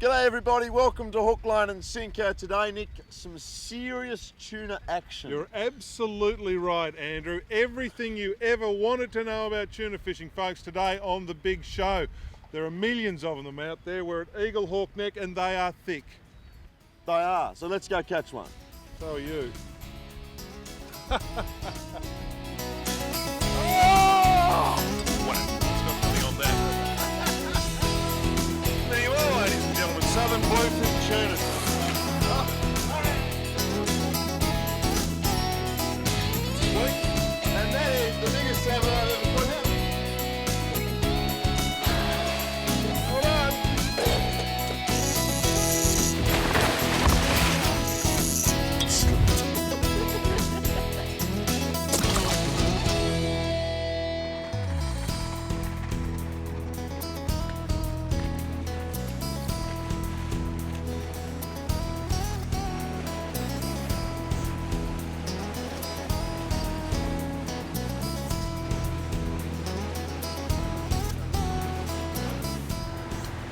G'day everybody, welcome to Hook, Line and Sinker. Today, Nick, some serious tuna action. You're absolutely right, Andrew. Everything you ever wanted to know about tuna fishing, folks, today on The Big Show. There are millions of them out there. We're at Eagle Hawk Neck and they are thick. They are, so let's go catch one. So are you. There you are, ladies and gentlemen, southern bluefin tuna. And that is the biggest salmon I've ever put out. Hold on.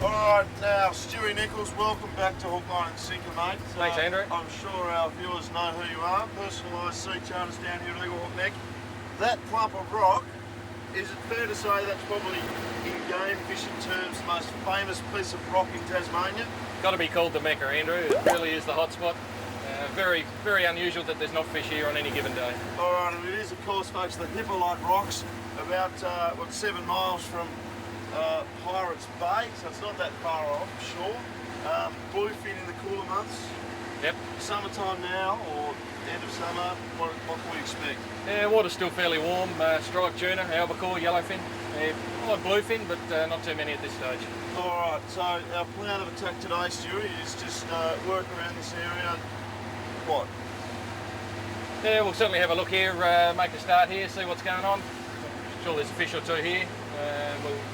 Alright, now Stewie Nichols, welcome back to Hook, Line and Sinker, mate. Thanks, Andrew. I'm sure our viewers know who you are. Personalised sea charters down here at Eagle Hawk Neck. That clump of rock, is it fair to say that's probably, in game fishing terms, the most famous piece of rock in Tasmania? Got to be called the Mecca, Andrew. It really is the hot spot. Very, very unusual that there's not fish here on any given day. Alright, and it is, of course, folks, the Hippolyte Rocks, about, 7 miles from Pirates Bay, so it's not that far off, sure. Bluefin in the cooler months. Yep. Summertime now, or end of summer, what can we expect? Yeah, water's still fairly warm. Striped tuna, albacore, yellowfin. Odd bluefin, but not too many at this stage. Alright, so our plan of attack today, Stewie, is just work around this area. What? Yeah, we'll certainly have a look here, make a start here, see what's going on. Sure there's a fish or two here.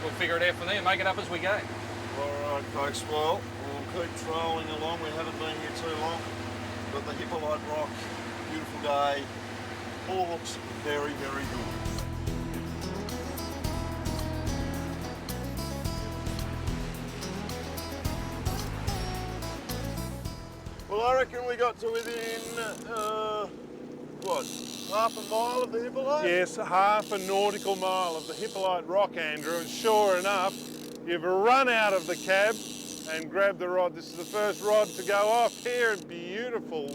We'll figure it out from there and make it up as we go. Alright folks, well, we'll keep trolling along. We haven't been here too long. But the Hippolyte Rock, beautiful day, all looks very, very good. Well, I reckon we got to within, half a mile of the Hippolyte? Yes, half a nautical mile of the Hippolyte Rock, Andrew, and sure enough, you've run out of the cab and grabbed the rod. This is the first rod to go off here at beautiful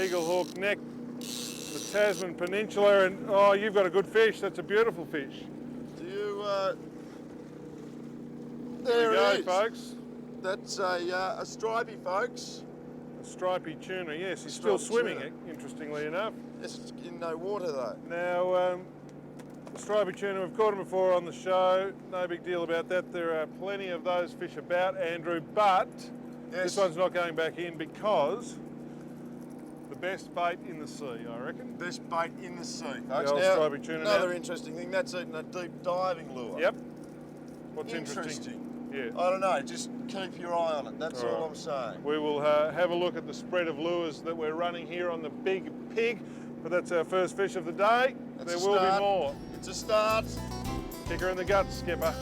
Eagle Hawk Neck, the Tasman Peninsula, and oh, you've got a good fish. That's a beautiful fish. Do you, There there we go, it is. folks. That's a stripey, folks. A stripy tuna, yes, he's still Striped swimming, tuna. interestingly enough. It's in no water though. Now, the stripy tuna, we've caught them before on the show. No big deal about that. There are plenty of those fish about, Andrew, but this one's not going back in because the best bait in the sea, I reckon. Best bait in the sea, folks. The old Now, stripy tuna another now. interesting thing, that's eating a deep diving lure. Yep. What's Interesting. interesting? Yeah. I don't know, just keep your eye on it, that's all Alright. I'm saying. We will have a look at the spread of lures that we're running here on the Big Pig, but that's our first fish of the day. That's There a will start. be more. It's a start. Kick her in the guts, skipper.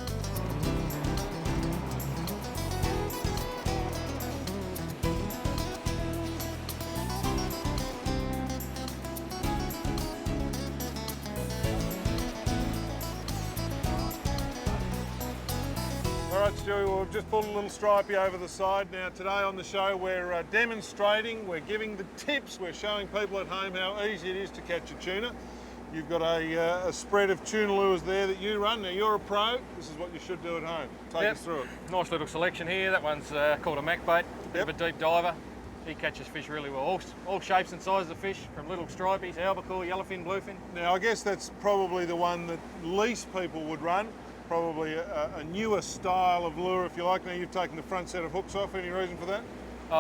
All right, Stewie, well, we've just pulled a little stripey over the side. Now, today on the show, we're demonstrating, we're giving the tips, we're showing people at home how easy it is to catch a tuna. You've got a spread of tuna lures there that you run. Now, you're a pro. This is what you should do at home. Take us through it. Nice little selection here. That one's called a Mac bait. Bit of a deep diver. He catches fish really well. All shapes and sizes of fish, from little stripies, albacore, yellowfin, bluefin. Now, I guess that's probably the one that least people would run. Probably a newer style of lure, if you like. Now, you've taken the front set of hooks off. Any reason for that? No,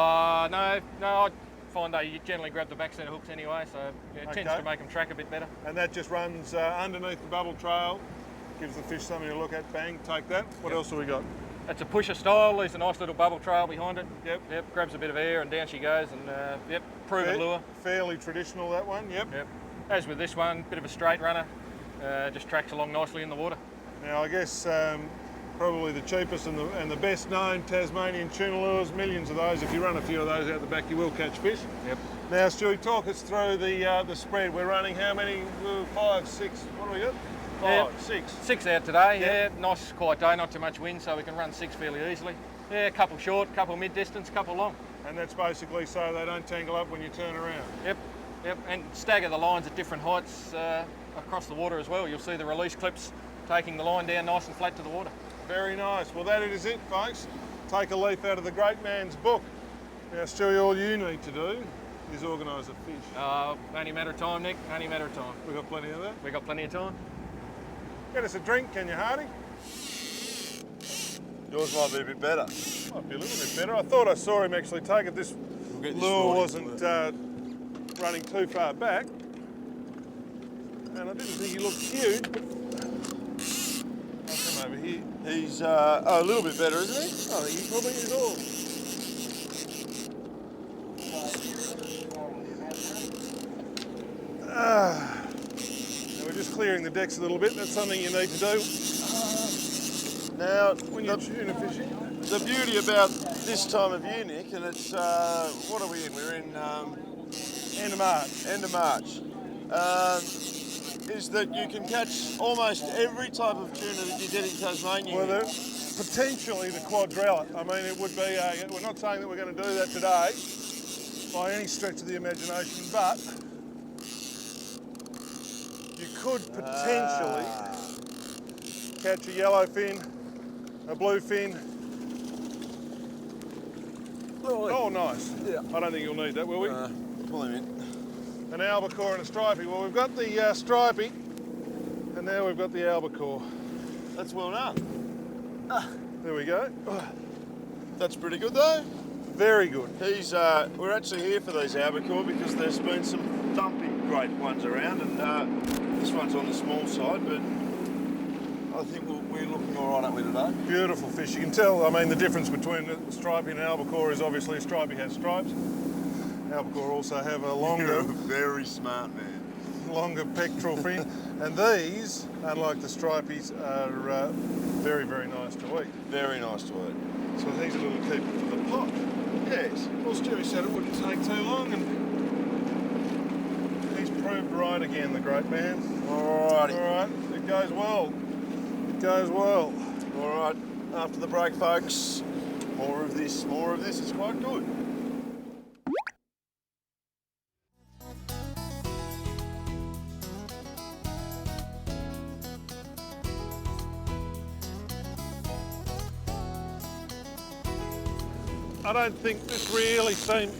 I find you generally grab the back set of hooks anyway, so yeah, it tends Okay. to make them track a bit better. And that just runs underneath the bubble trail, gives the fish something to look at. Bang, take that. What else have we got? It's a pusher style, leaves a nice little bubble trail behind it. Yep. Grabs a bit of air and down she goes, and proven lure. Fairly traditional, that one. Yep. As with this one, bit of a straight runner, just tracks along nicely in the water. Now, I guess Probably the cheapest and the best known Tasmanian tuna lures, millions of those. If you run a few of those out the back, you will catch fish. Yep. Now, Stewie, talk us through the spread. We're running how many? 5, 6, what do we got? 5, 6. 6 out today, Yeah. yeah. Nice quiet day, not too much wind, so we can run 6 fairly easily. Yeah, a couple short, couple mid-distance, couple long. And that's basically so they don't tangle up when you turn around. Yep, yep. And stagger the lines at different heights across the water as well. You'll see the release clips taking the line down nice and flat to the water. Very nice. Well, that is it, folks. Take a leaf out of the great man's book. Now, Stewie, all you need to do is organise a fish. Only a matter of time, Nick, only a matter of time. We've got plenty of that. We got plenty of time. Get us a drink, can you, Hardy? Yours might be a bit better. Might be a little bit better. I thought I saw him actually take it. This get this lure right, wasn't running too far back. And I didn't think he looked huge, but I'll come over here. He's a little bit better, isn't he? I think he probably is all. Now we're just clearing the decks a little bit. That's something you need to do Now, when you're tuna fishing. the beauty about this time of year, Nick, and it's, what are we in? We're in End of March. end of March, is that you can catch almost every type of tuna that you get in Tasmania. Well, potentially the quadrella. I mean, it would be, we're not saying that we're going to do that today by any stretch of the imagination, but you could potentially catch a yellowfin, a bluefin. Oh, nice. Yeah. I don't think you'll need that, will we? Pull him in. An albacore and a stripey. Well, we've got the stripey, and now we've got the albacore. That's well done. There we go. That's pretty good though. Very good. He's, we're actually here for these albacore because there's been some dumping great ones around, and this one's on the small side, but I think we're looking all right, aren't we, today? Beautiful fish. You can tell, I mean, the difference between a stripey and an albacore is obviously a stripey has stripes. Albacore also have a You're longer, a very smart man. longer pectoral fin, and these, unlike the stripies, are very, very nice to eat. Very nice to eat. So he's a little keeper for the pot. Yes. Well, Stewie said it wouldn't take too long, and he's proved right again, the great man. Alrighty. All right, it goes well. It goes well. All right. After the break, folks, more of this. More of this is quite good. I don't think this really seems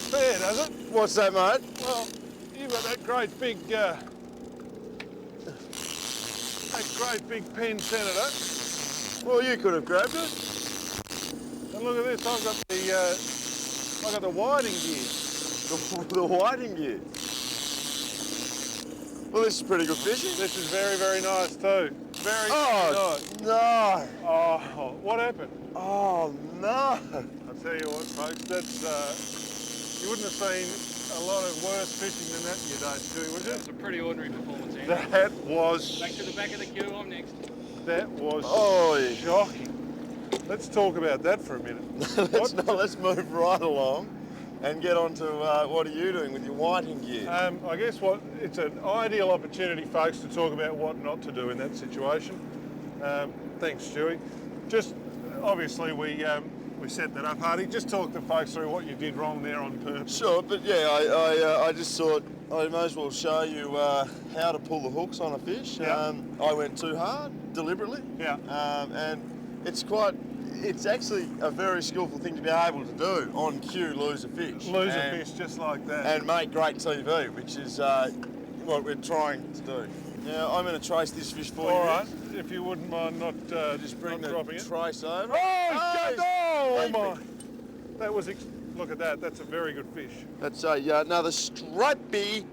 fair, does it? What's that, mate? Well, you've got that great big pen senator, Well, you could have grabbed it. and look at this. I've got the whiting gear. The whiting gear. Well, this is pretty good fishing. This is very, very nice too. Very Oh, nice. no. Oh, what happened? Oh, no. I'll tell you what, folks. That's you wouldn't have seen a lot of worse fishing than that in your day, Stewie, would you? That's a pretty ordinary performance, Andrew. That was. Back to the back of the queue, I'm next. That was Oh, yeah. shocking. Let's talk about that for a minute. Let's move right along and get on to what are you doing with your whiting gear? I guess it's an ideal opportunity, folks, to talk about what not to do in that situation. Thanks, Stewie. Just obviously we set that up, Hardy. Just talk the folks through what you did wrong there on purpose. Sure, but yeah, I just thought I may as well show you how to pull the hooks on a fish. Yeah. I went too hard, deliberately. Yeah. And it's actually a very skillful thing to be able to do on cue, lose a fish. Lose a fish just like that. And make great TV, which is what we're trying to do. Now, I'm going to trace this fish for you. All right, if you wouldn't mind not Just bring not the dropping it. trace over. Oh, my! leaping. That was. Look at that. That's a very good fish. That's another stripey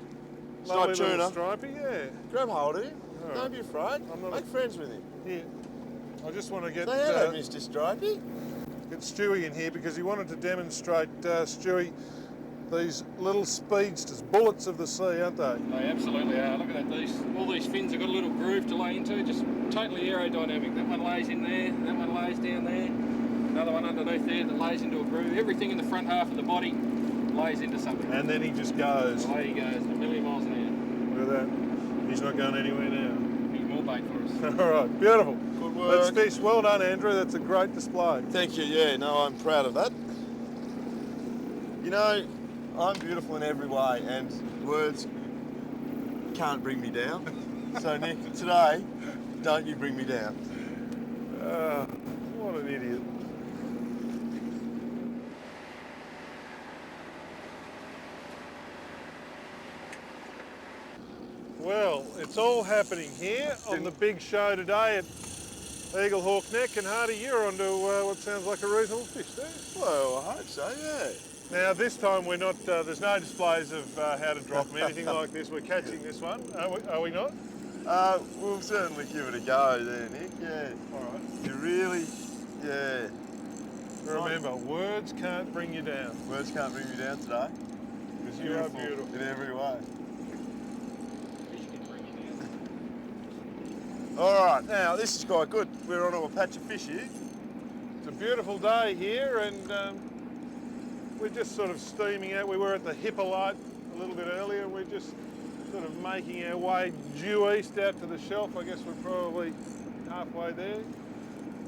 Lovely stripe little tuna. stripey, yeah. Grab hold of him. All Don't right. be afraid. I'm not Make friends with him. Here. I just want to get Say hello, Mr. Stripey. Stewie in here because he wanted to demonstrate, Stewie, These little speedsters, bullets of the sea, aren't they? They absolutely are. Look at that. All these fins have got a little groove to lay into. Just totally aerodynamic. That one lays in there. That one lays down there. Another one underneath there that lays into a groove. Everything in the front half of the body lays into something. And then he just goes. Away he goes, a million miles an Look at that. He's not going anywhere now. hour. Need more bait for us. All right, beautiful. Good work. Let's fish. Well done, Andrew. That's a great display. Thank you. Yeah, no, I'm proud of that. You know, I'm beautiful in every way, and words can't bring me down. So Nick, today, don't you bring me down. What an idiot. Well, it's all happening here on the big show today at Eagle Hawk Neck, and Hardy, you're onto what sounds like a reasonable fish there. Well, I hope so, yeah. Now this time we're not, there's no displays of how to drop them, anything like this. We're catching this one, are we not? We'll certainly give it a go there, Nick, yeah. All right. You really, yeah. Remember, words can't bring you down, Words can't bring me down today. because you are beautiful. In every way. All right, now this is quite good. We're on a patch of fish here. It's a beautiful day here, and we're just sort of steaming out. We were at the Hippolyte a little bit earlier. We're just sort of making our way due east out to the shelf. I guess we're probably halfway there,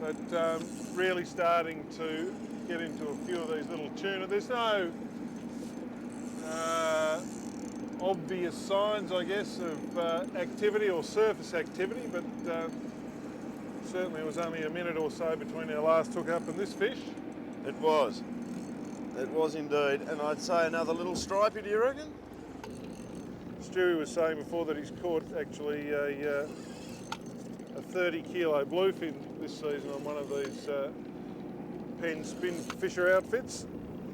but really starting to get into a few of these little tuna. There's no obvious signs, I guess, of activity or surface activity, but certainly it was only a minute or so between our last hook up and this fish. It was. It was indeed. And I'd say another little stripey, do you reckon? Stewie was saying before that he's caught actually a 30 kilo bluefin this season on one of these Penn Spin Fisher outfits.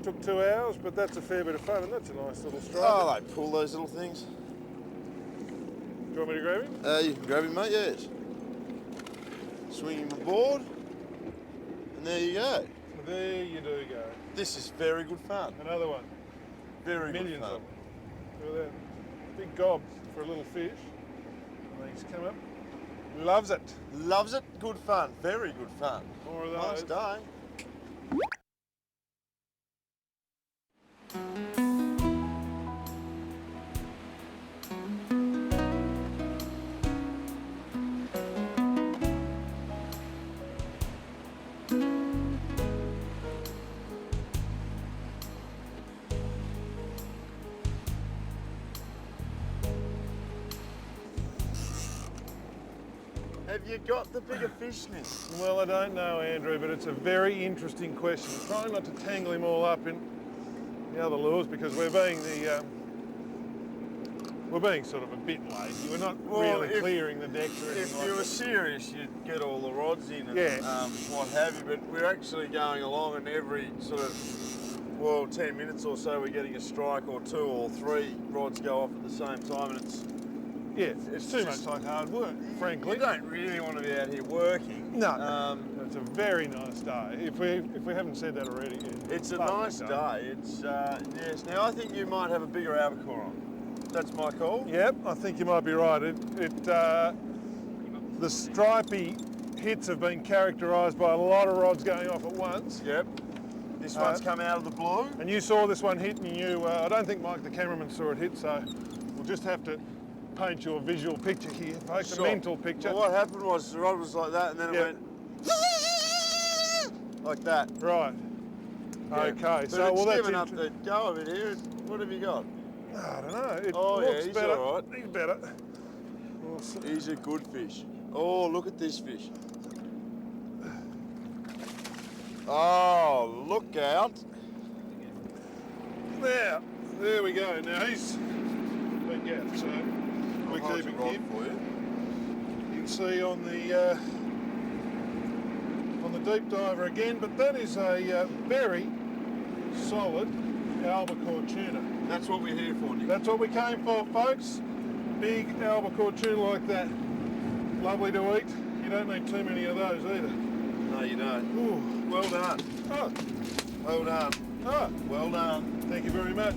Took 2 hours, but that's a fair bit of fun, and that's a nice little stripe. Oh, they pull those little things. Do you want me to grab him? You can grab him, mate, yes. Swing him aboard. And there you go. There you do go. This is very good fun. Another one. Very Millions good fun. of them. Look at that. Big gob for a little fish. And he's come up. Loves it. Loves it. Good fun. Very good fun. More of Nice those. day. Have you got the bigger fish, Nick? Well, I don't know, Andrew, but it's a very interesting question. Trying not to tangle him all up in the other lures because we're being sort of a bit lazy. We're not Well, really clearing the decks or anything If like you were that. serious, you'd get all the rods in and Yeah. what have you, but we're actually going along and every sort of, well, 10 minutes or so we're getting a strike or 2 or 3 rods go off at the same time, and Yeah, it's too just- much like hard work, frankly. we don't really want to be out here working. No, it's a very nice day. If we haven't said that already, It's a lovely nice day. It's, yes. Now I think you might have a bigger albacore on. That's my call. Yep, I think you might be right. The stripy hits have been characterised by a lot of rods going off at once. Yep. This one's come out of the blue. And you saw this one hit, and you, I don't think Mike the cameraman saw it hit, so we'll just have to paint you a visual picture here, folks, a mental picture. Well, what happened was the rod was like that, and then Yeah. it went like that. Right. Yeah. Okay, But so it's well that's given up the go of it here. What have you got? I don't know. It Oh, yeah, looks he's better. all right. He's better. We'll see. He's a good fish. Oh, look at this fish. Oh, look out. There we go. Now he's big gap, so we're I'll hold keeping the rod him. for you. You can see on the deep diver again, but that is a very solid albacore tuna. That's what we're here for, Nick. That's what we came for, folks. Big albacore tuna like that. Lovely to eat. You don't need too many of those either. No, you don't. Ooh. Well done. Oh, Well done. Ah, Well done. thank you very much.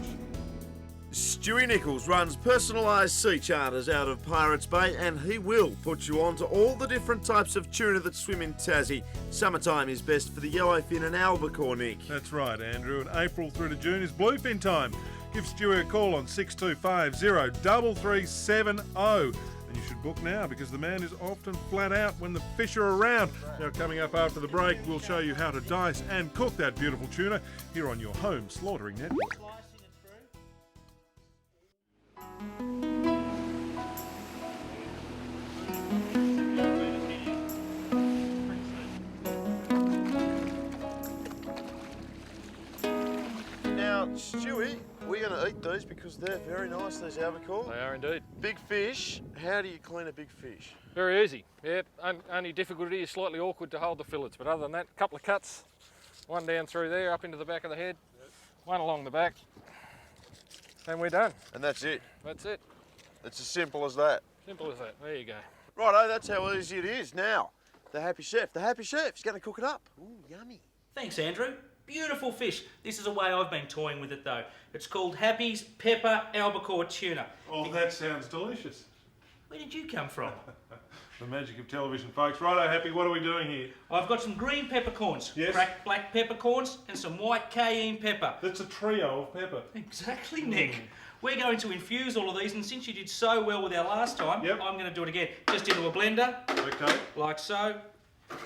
Stewie Nichols runs personalised sea charters out of Pirates Bay, and he will put you on to all the different types of tuna that swim in Tassie. Summertime is best for the yellowfin and albacore, Nick. That's right, Andrew. And April through to June is bluefin time. Give Stewie a call on 6250 3370. And you should book now because the man is often flat out when the fish are around. Now, coming up after the break, we'll show you how to dice and cook that beautiful tuna here on your home slaughtering network. Now, Stewie, we're going to eat these because they're very nice, these albacore. They are indeed. Big fish, how do you clean a big fish? Very easy. Yep. Only difficulty is slightly awkward to hold the fillets, but other than that, a couple of cuts. One down through there, up into the back of the head. One along the back. And we're done. And that's it. That's it. It's as simple as that. Simple as that. There you go. Righto, that's how easy it is. Now, the happy chef. The happy chef's going to cook it up. Ooh, yummy. Thanks, Andrew. Beautiful fish. This is a way I've been toying with it, though. It's called Happy's Pepper Albacore Tuna. Oh, that sounds delicious. Where did you come from? The magic of television, folks. Righto, Happy, what are we doing here? I've got some green peppercorns, Yes. cracked black peppercorns, and some white cayenne pepper. That's a trio of pepper. Exactly, Nick. We're going to infuse all of these, and since you did so well with our last time, Yep. I'm going to do it again. Just into a blender, Okay. like so.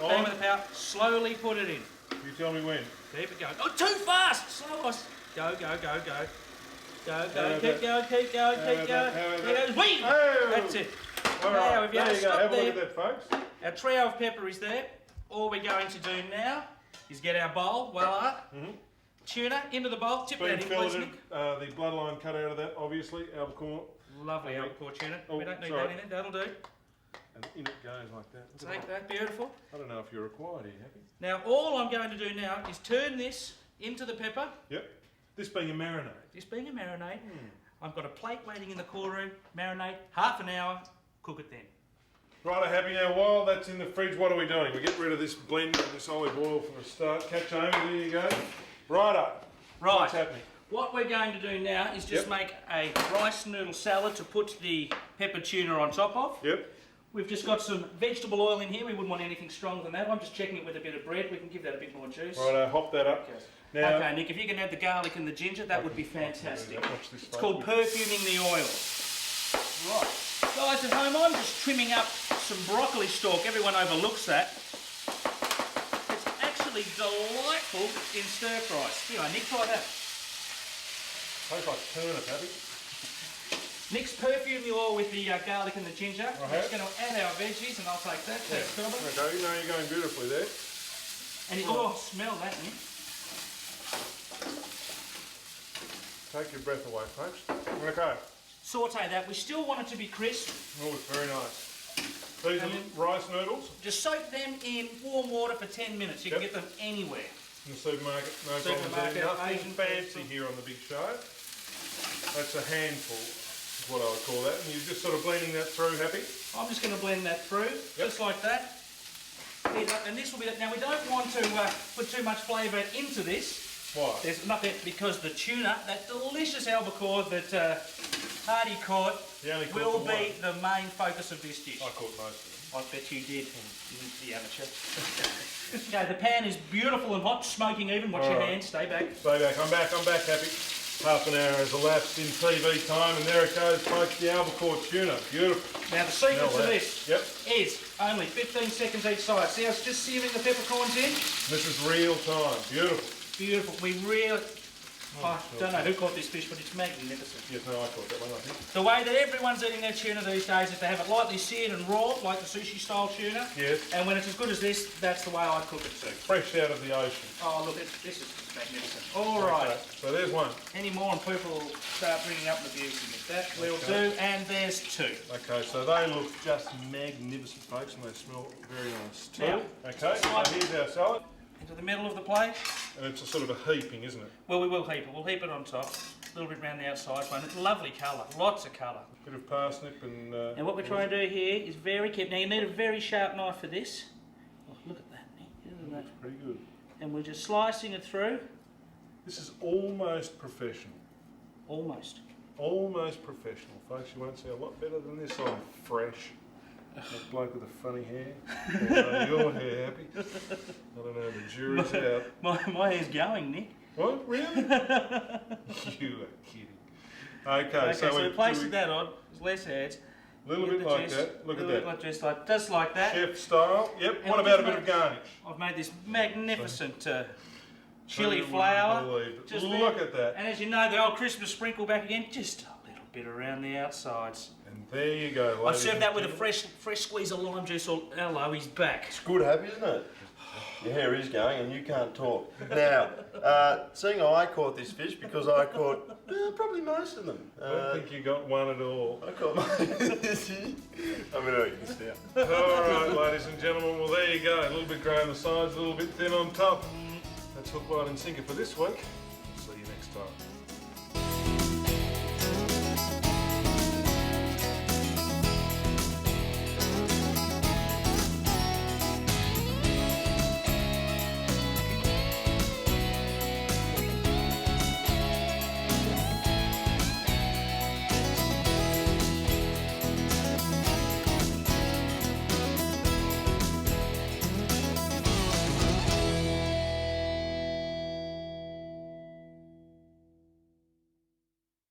On. Bang with the power. Slowly put it in. You tell me when. Keep it going. Oh, too fast! Slow us. Go, go, go, go. Go, How go, about keep that? going, keep going, How keep about going. that? How about There that? goes. Whee! Oh! That's it. All Now, right, if you there you go. stop Have a there, look at that, folks. our trio of pepper is there. All we're going to do now is get our bowl, voila. Tuna into the bowl. Tip Been that in, please, filleted, Nick. the bloodline cut out of that, obviously, albacore, Lovely albacore tuna. Oh, We don't need sorry. that in it. That'll do. and in it goes like that. Look at Take that. Beautiful. I don't know if you're required here, Happy. Now, all I'm going to do now is turn this into the pepper. Yep. This being a marinade. This being a marinade. I've got a plate waiting in the cool room. Marinade, half an hour. Cook it then. Righto, Happy. Now, while that's in the fridge, what are we doing? We get rid of this blend and this olive oil from the start. Catch over, there you go. Righto. Right. What's happening? What we're going to do now is just Yep. make a rice noodle salad to put the pepper tuna on top of. Yep. We've just got some vegetable oil in here. We wouldn't want anything stronger than that. I'm just checking it with a bit of bread. We can give that a bit more juice. Righto, hop that up. Now, Okay, Nick, if you can add the garlic and the ginger, that would be fantastic. watch this, It's folks. called perfuming the oil. Right. Guys at home, I'm just trimming up some broccoli stalk. Everyone overlooks that. It's actually delightful in stir fries. Here, Nick, try that. Tastes like turnip, Happy. Nick's perfumed the oil with the garlic and the ginger. Right. We're just going to add our veggies, and I'll take that. Thanks, Philip. Okay, you know you're going beautifully there. And oh, smell that, Nick. Take your breath away, folks. Okay. Saute that. We still want it to be crisp. Oh, it's very nice. These And are then- rice noodles Just soak them in warm water for 10 minutes. You can Yep. get them anywhere. in the supermarket. No Supermarket, problem there. Nothing Asian fancy food. here on the big show. That's a handful, is what I would call that. And you're just sort of blending that through, Happy. I'm just going to blend that through, just like that. Heat up, and this will be. Now we don't want to put too much flavour into this. Why? There's nothing because the tuna, that delicious albacore that Hardy caught, You only caught will the be the main focus of this dish. I caught most of them. I bet you did. The amateur. Okay, the pan is beautiful and hot, smoking even. Watch your Alright. hands. Stay back. Stay back. I'm back, Happy. Half an hour has elapsed in TV time, and there it goes, folks, the albacore tuna. Beautiful. Now the secret Smell to that. this Yep. is only 15 seconds each side. See how it's just searing the peppercorns in? This is real time. Beautiful. Beautiful. We really... I don't know who caught this fish, but it's magnificent. Yes, no, I caught that one, I think. The way that everyone's eating their tuna these days is they have it lightly seared and raw, like the sushi style tuna. Yes. And when it's as good as this, that's the way I cook it too. Fresh out of the ocean. Oh, look, this is magnificent. All right. Okay, so there's one. Any more and people will start bringing up the views in it. That will do, and there's two. Okay, so they look just magnificent, folks, and they smell very nice too. Now, Okay, so here's our salad, Into the middle of the plate. and it's a sort of a heaping, isn't it? Well, we will heap it. We'll heap it on top. A little bit around the outside one. It's lovely colour. Lots of colour. Bit of parsnip and... And what we're trying to do here is very careful. Now you need a very sharp knife for this. Oh, look at that, Nick. Isn't that? Pretty good. And we're just slicing it through. This is almost professional. Almost. Almost professional, folks. You won't see a lot better than this on Fresh. That bloke with the funny hair. Your hair, Happy. I don't know, the jury's out. My hair's going, Nick. What? Really? You are kidding. Okay, So we we placed that on. There's less heads. a little bit like that. Look at that. Just like that. Chef style. Yep. And What I've about a just bit of garnish? I've made this magnificent chili You wouldn't flour. believe it. Just Look there. at that. And as you know, the old Christmas sprinkle back again. Just a little bit around the outsides. And there you go, I ladies. served and that with a gentlemen. fresh squeeze of lime juice. Hello, he's back. It's good, Happy, isn't it? Your hair is going and you can't talk. Now, seeing I caught this fish because I caught probably most of them. I don't think you got one at all. I caught most. I'm going to eat this now. All right, ladies and gentlemen, well, there you go. A little bit grey on the sides, a little bit thin on top. That's Hook, Line and Sinker for this week. See you next time.